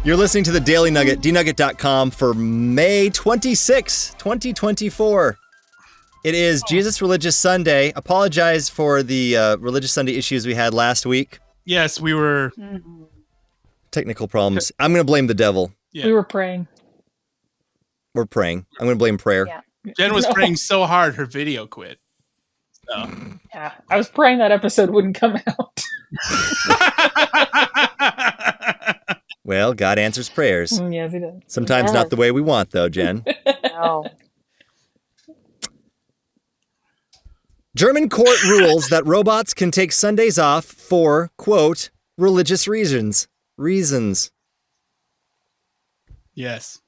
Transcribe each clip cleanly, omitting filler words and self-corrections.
You're listening to the Daily Nugget, dnugget.com for May 26, 2024. It is Jesus Religious Sunday. Apologize for the Religious Sunday issues we had last week. Yes, we were... Technical problems. I'm going to blame the devil. Yeah. We were praying. We're praying. I'm going to blame prayer. Yeah. Jen was praying so hard, her video quit. So. Yeah, I was praying that episode wouldn't come out. Well, God answers prayers. Yes, he does. Sometimes not the way we want, though, Jen. No. German court rules that robots can take Sundays off for, quote, religious reasons. Yes.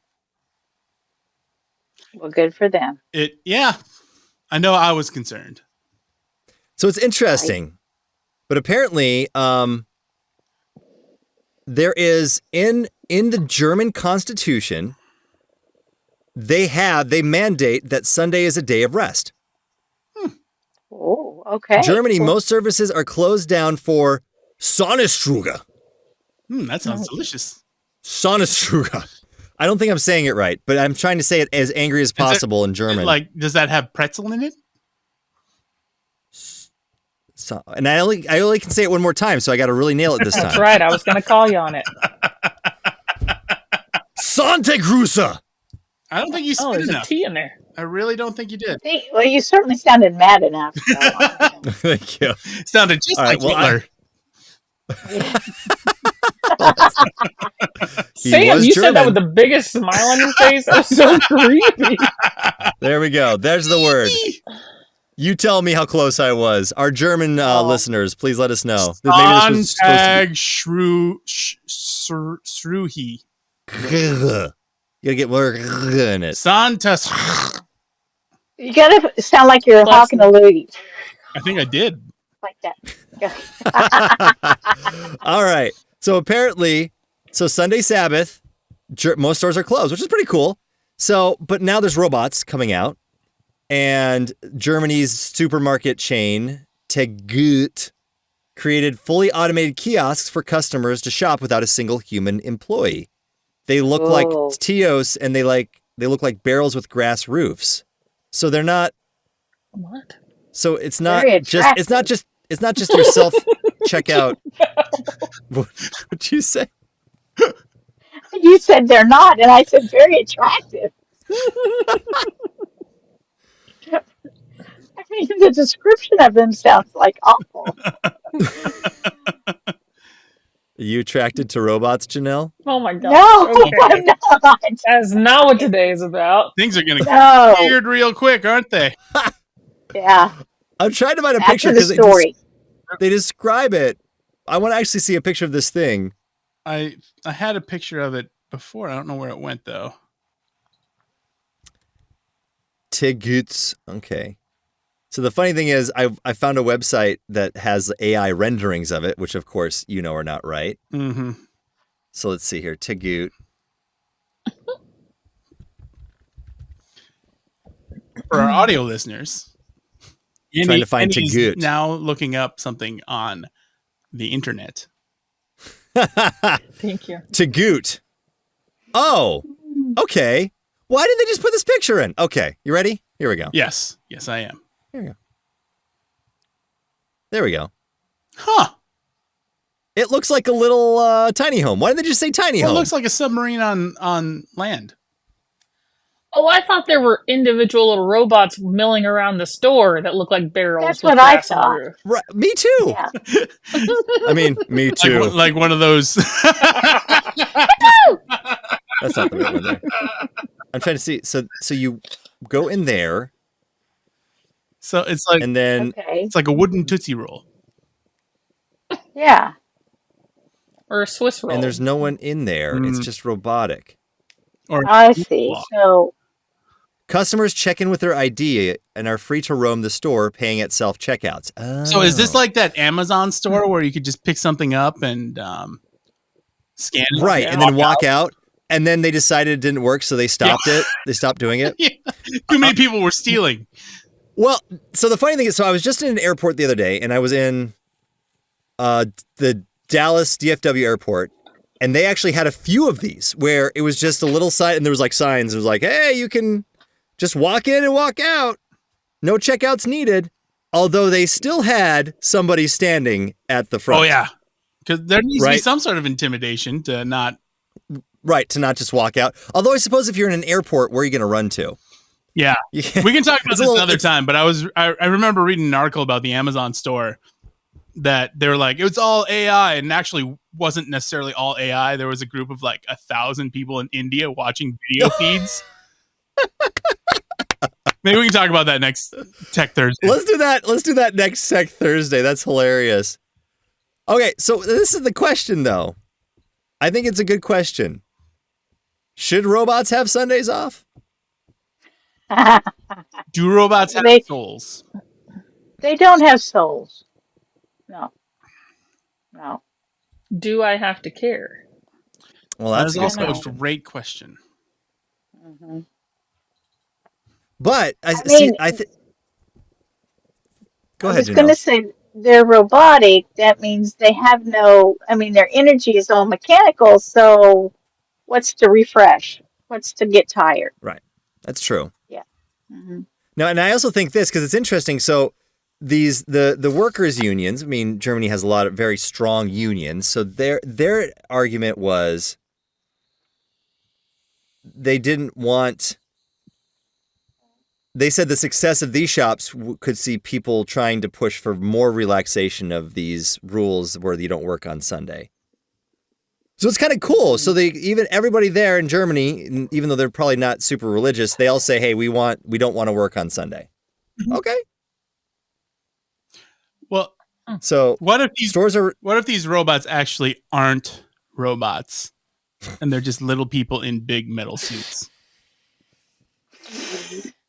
Well, good for them. Yeah. I know I was concerned. So it's interesting. But apparently, there is in the German Constitution, they mandate that Sunday is a day of rest. Oh, okay. Germany, most services are closed down for Sonnestruge. That sounds delicious. Sonnestruge. I don't think I'm saying it right, but I'm trying to say it as angry as possible in German. Does that have pretzel in it? So, and I only can say it one more time, so I got to really nail it this time. That's right. I was going to call you on it. Santa Cruza. I don't think you said there's enough. a T in there. I really don't think you did. Well, you certainly sounded mad enough. So. Thank you. Sounded just like Hitler. Sam, you said that with the biggest smile on your face. That was so creepy. There we go. There's the word. You tell me how close I was. Our German listeners, please let us know. Sonntag Shruhi. You gotta get more in it. Santas. You gotta sound like you're hawking a loogie. I think I did. Like that. All right. So apparently, Sunday Sabbath, most stores are closed, which is pretty cool. So, but now there's robots coming out. And Germany's supermarket chain, Tegut, created fully automated kiosks for customers to shop without a single human employee. They look like Tios, and they look like barrels with grass roofs. So they're not. What? So it's not just your self checkout. What'd you say? You said they're not, and I said very attractive. I mean, the description of them sounds like awful. Are you attracted to robots, Janelle? Oh my God. No, Okay. I'm not. That's not what today is about. Things are going to get weird real quick, aren't they? Yeah. I'm trying to find a After picture the story. they describe it. I want to actually see a picture of this thing. I had a picture of it before. I don't know where it went, though. Teguts. Okay. So the funny thing is, I found a website that has AI renderings of it, which of course you know are not right. Mm-hmm. So let's see here. Tegut. For our audio listeners, trying to find Tegut. Now looking up something on the internet. Thank you. Tegut. Oh, okay. Why did they just put this picture in? Okay, you ready? Here we go. Yes, I am. Here we go. There we go. Huh. It looks like a little tiny home. Why did they just say tiny home? It looks like a submarine on land. Oh, I thought there were individual little robots milling around the store that look like barrels. That's with what I grass on the thought. roof. Right, me too. Yeah. I mean, me too. Like one of those. That's not the right one there. I'm trying to see. So you go in there. So it's like, and then it's like a wooden Tootsie Roll. Yeah. Or a Swiss roll. And there's no one in there. It's just robotic. I see. So customers check in with their ID and are free to roam the store, paying at self-checkouts. Oh. So is this like that Amazon store where you could just pick something up and scan it? Right, and then walk out. And then they decided it didn't work, so they stopped it. They stopped doing it. Yeah. Too many people were stealing. Well, so the funny thing is, I was just in an airport the other day, and I was in the Dallas DFW airport, And they actually had a few of these where it was just a little sign, and there was like signs. It was like, hey, you can just walk in and walk out. No checkouts needed. Although they still had somebody standing at the front. Oh, yeah. Because there needs to be Right. some sort of intimidation to not. Right, to not just walk out. Although I suppose if you're in an airport, where are you going to run to? Yeah. We can talk about It's this a little- another time, but I remember reading an article about the Amazon store that they were like, it was all AI, and actually wasn't necessarily all AI. There was a group of like 1,000 people in India watching video feeds. Maybe we can talk about that next Tech Thursday. Let's do that. Let's do that next Tech Thursday. That's hilarious. Okay, so this is the question, though. I think it's a good question. Should robots have Sundays off? Do robots have They- souls? They don't have souls. No. Do I have to care? Well, That that's is a good also a question. great question. hmm But I see, mean, go I ahead, was going to Janelle. say they're robotic. That means they have no, I mean, their energy is all mechanical. So what's to refresh? What's to get tired? Right, that's true. hmm No, and I also think this because it's interesting. So the workers' unions. I mean, Germany has a lot of very strong unions. So their argument was they didn't want. They said the success of these shops could see people trying to push for more relaxation of these rules where you don't work on Sunday. So it's kind of cool. So everybody there in Germany, even though they're probably not super religious, they all say, "Hey, we don't want to work on Sunday." Okay. Well, So what if these stores are robots actually aren't robots, and they're just little people in big metal suits,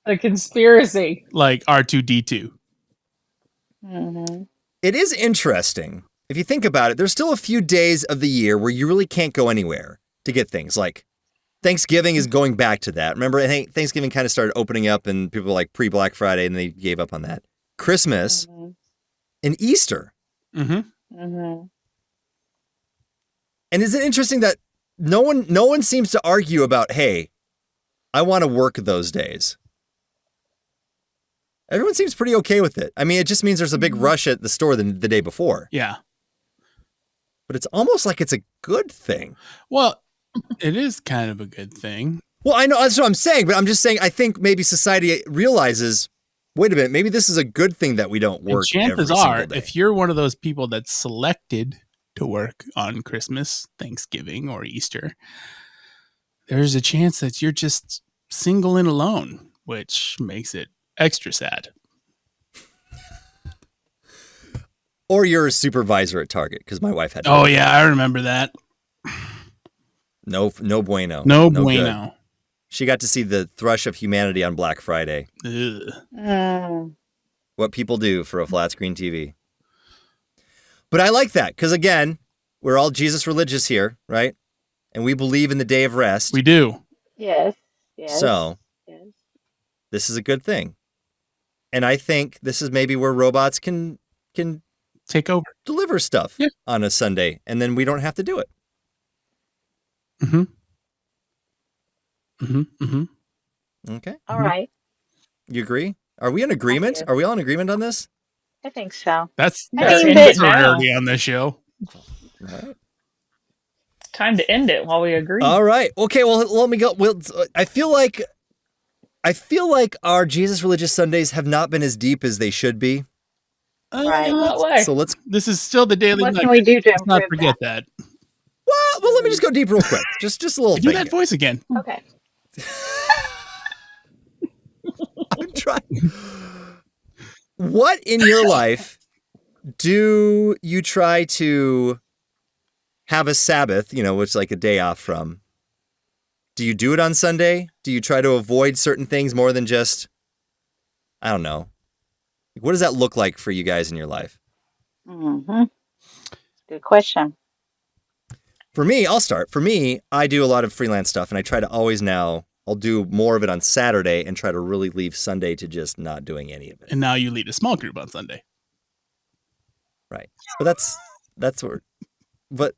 The conspiracy. like R2D2? hmm It is interesting. If you think about it, there's still a few days of the year where you really can't go anywhere to get things. Like Thanksgiving is going back to that. Remember, I think Thanksgiving kind of started opening up and people were like pre-Black Friday and they gave up on that. Christmas and Easter. Mm-hmm. hmm And is it interesting that no one seems to argue about, hey, I want to work those days. Everyone seems pretty okay with it. I mean, it just means there's a big rush at the store the day before. Yeah. But it's almost like it's a good thing. Well, it is kind of a good thing. Well, I know that's what I'm saying, but I'm just saying I think maybe society realizes, wait a minute, maybe this is a good thing that we don't And work chances every are, single day. if you're one of those people that's selected to work on Christmas, Thanksgiving, or Easter, there's a chance that you're just single and alone, which makes it extra sad. Or you're a supervisor at Target, because my wife had to. Oh, yeah, I remember that. No bueno. No good. bueno. She got to see the thrush of humanity on Black Friday. Ugh. Mm. What people do for a flat screen TV. But I like that, because again, we're all Jesus religious here, right? And we believe in the day of rest. We do. Yes. So Yes. this is a good thing. And I think this is maybe where robots can Take over. deliver stuff Yeah. on a Sunday, and then we don't have to do it. Mm-hmm. Mm-hmm. Mm-hmm. Okay. All right. You agree? Are we in agreement? do. Are we all in agreement on this? I think so. That's I mean, that's but- rarity on this show. All right. Time to end it while we agree. All right. Okay. Well, let me go. I feel like our Jesus Religious Sundays have not been as deep as they should be. Right. In what way? So let's. This is still the daily. What Nugget. can we do to Let's not improve forget that. Well, let me just go deep real quick. Just a little Do thing. that voice again. that? Okay. I'm trying. What in your life do you try to have a Sabbath, which is like a day off from? Do you do it on Sunday? Do you try to avoid certain things more than just, I don't know. What does that look like for you guys in your life? Mm-hmm. Good question. For me, I'll start. For me, I do a lot of freelance stuff, and I try to always now, I'll do more of it on Saturday and try to really leave Sunday to just not doing any of it. And now you lead a small group on Sunday. Right. But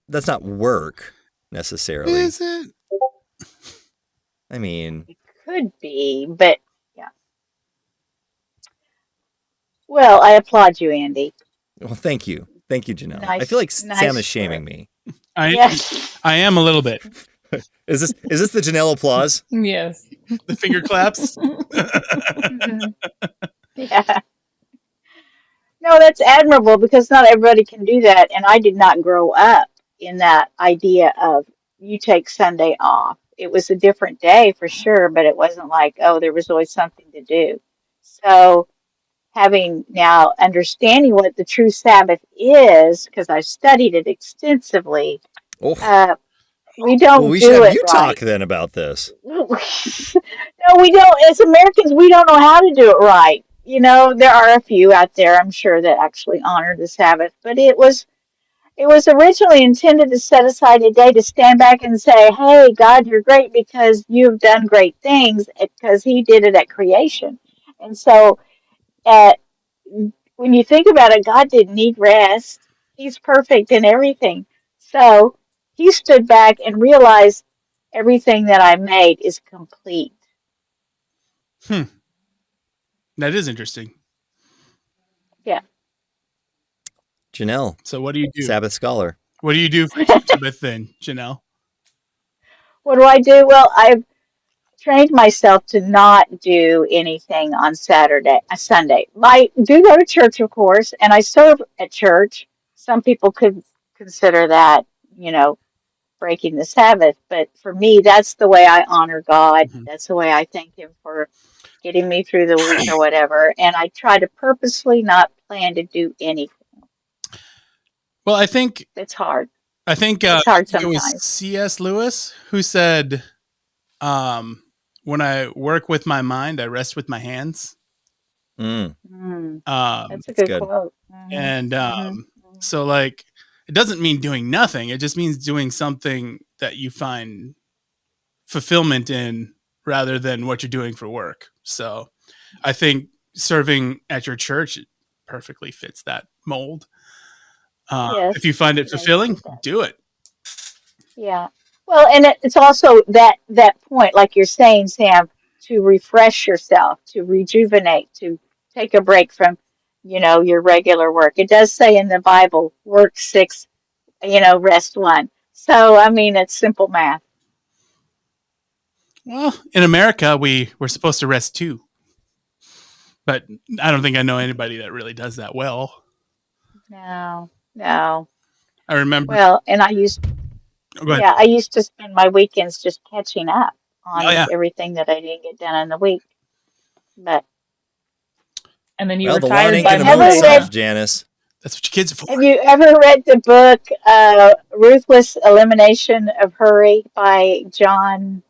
that's not work necessarily. Is it? I mean, It could be, but yeah. Well, I applaud you, Andy. well, thank you. Thank you, Janelle. I feel Nice, like Sam is nice shaming work. me. Yes. I am a little bit. Is this the Janelle applause? Yes. The finger claps. Mhm. Yeah. No, that's admirable because not everybody can do that. And I did not grow up in that idea of you take Sunday off. It was a different day for sure, but it wasn't like, oh, there was always something to do. So having now understanding what the true Sabbath is, because I studied it extensively, Oh, uh, we well, don't we should do have it you talk right. then about this. No, we don't. As Americans, we don't know how to do it right. You know, there are a few out there, I'm sure, that actually honor the Sabbath, but it was originally intended to set aside a day to stand back and say, "Hey, God, you're great because you've done great things," because He did it at creation. And so, at when you think about it, God didn't need rest. He's perfect in everything. So He stood back and realized everything that I made is complete. That is interesting. Yeah. Janelle, So what do you do? Sabbath scholar. What do you do for Sabbath then, Janelle? What do I do? Well, I've trained myself to not do anything on Sunday. I do go to church, of course, and I serve at church. Some people could consider that, you know, breaking the Sabbath, but for me, that's the way I honor God. Mhm. That's the way I thank Him for getting me through the week or whatever. And I try to purposely not plan to do anything. Well, I think It's hard. I think It's hard it was sometimes. C.S. Lewis who said, "When I work with my mind, I rest with my hands." Mm, Mm, Um, that's a that's good good. quote. and Hmm. so, like, it doesn't mean doing nothing. It just means doing something that you find fulfillment in, rather than what you're doing for work. So, I think serving at your church perfectly fits that mold. If you Yes. find it Yes, fulfilling, it does. do it. Yeah. Well, and it's also that point, like you're saying, Sam, to refresh yourself, to rejuvenate, to take a break from, your regular work. It does say in the Bible, work 6, rest 1. So, I mean, it's simple math. Well, in America, we're supposed to rest too, but I don't think I know anybody that really does that well. No, no. I remember. Well, and Oh, go ahead. I used to spend my weekends just catching up Oh on yeah. everything that I didn't get done in the week. But And then you Well, were the Lord tired ain't have by you gonna know ever Monday, Himself, huh? read Janice. That's what your kids are for. Have you ever read the book Ruthless Elimination of Hurry by John,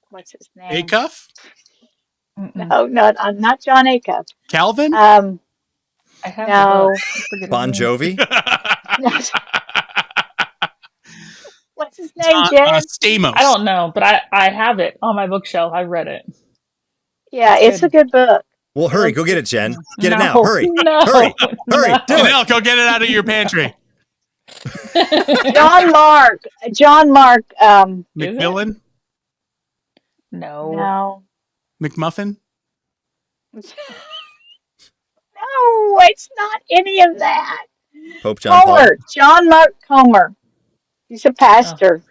what's his name? Acuff? Mm-mm. No, not John Acuff. Calvin? Um, I have the book. no, I forget his Bon name. Jovi. what's his name, Jen? I Stamos. don't know, but I have it on my bookshelf. I read it. Yeah, It's it's a good. good book. Well, It hurry, was, go get it, Jen. Get it now. No, Hurry, no, hurry, hurry. Do no. it. Janelle, go get it out of your pantry. John Mark, Is it? McMillan? No. no, McMuffin? no, it's not any of that. Pope John Paul. John Mark Comer. He's a Oh. pastor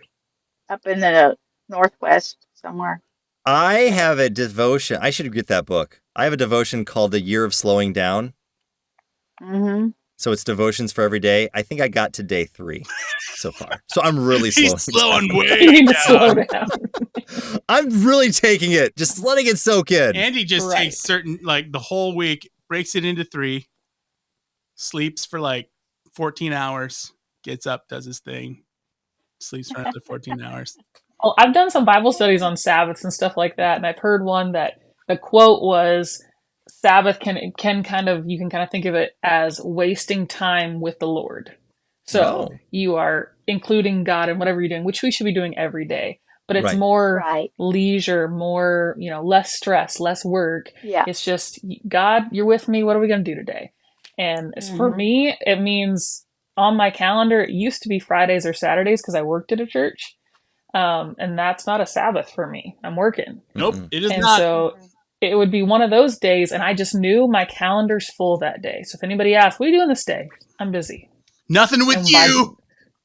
up in the Northwest somewhere. I have a devotion. I should get that book. I have a devotion called The Year of Slowing Down. Mm-hmm. So it's devotions for every day. I think I got to day 3 so far. So I'm really slowing He's slowing down. way You need to down. slow down. I'm really taking it, just letting it soak in. Andy just Right. takes the whole week, breaks it into 3, sleeps for like 14 hours, gets up, does his thing, sleeps for another 14 hours. Well, I've done some Bible studies on Sabbaths and stuff like that, and I've heard one that the quote was Sabbath can kind of, you can kind of think of it as wasting time with the Lord. So Oh. you are including God in whatever you're doing, which we should be doing every day. But it's Right. more Right. leisure, more, less stress, less work. Yeah. It's just, God, you're with me. What are we going to do today? And as for Mhm. me, it means on my calendar, it used to be Fridays or Saturdays because I worked at a church. And that's not a Sabbath for me. I'm working. Nope, it is And not. so it would be one of those days, and I just knew my calendar's full that day. So if anybody asks, what are you doing this day? I'm busy. Nothing with And you.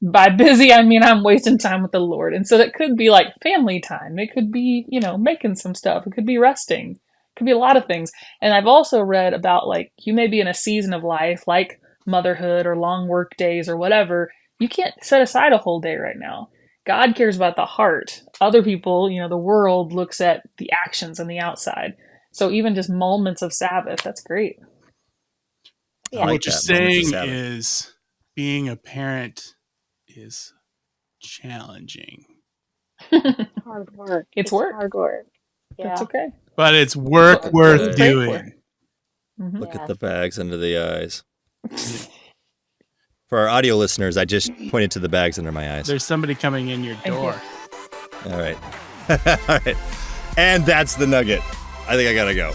By busy, I mean I'm wasting time with the Lord. And so that could be like family time. It could be, making some stuff. It could be resting. It could be a lot of things. And I've also read about like you may be in a season of life like motherhood or long work days or whatever. You can't set aside a whole day right now. God cares about the heart. Other people, the world looks at the actions on the outside. So even just moments of Sabbath, that's great. Yeah. What you're saying is being a parent is challenging. Hard work. It's work. Hard work. Yeah. That's okay. But it's work worth Pray doing. Mm-hmm. Look at the bags under the eyes. For our audio listeners, I just pointed to the bags under my eyes. There's somebody coming in your door. All right. All right. And that's the nugget. I think I gotta go.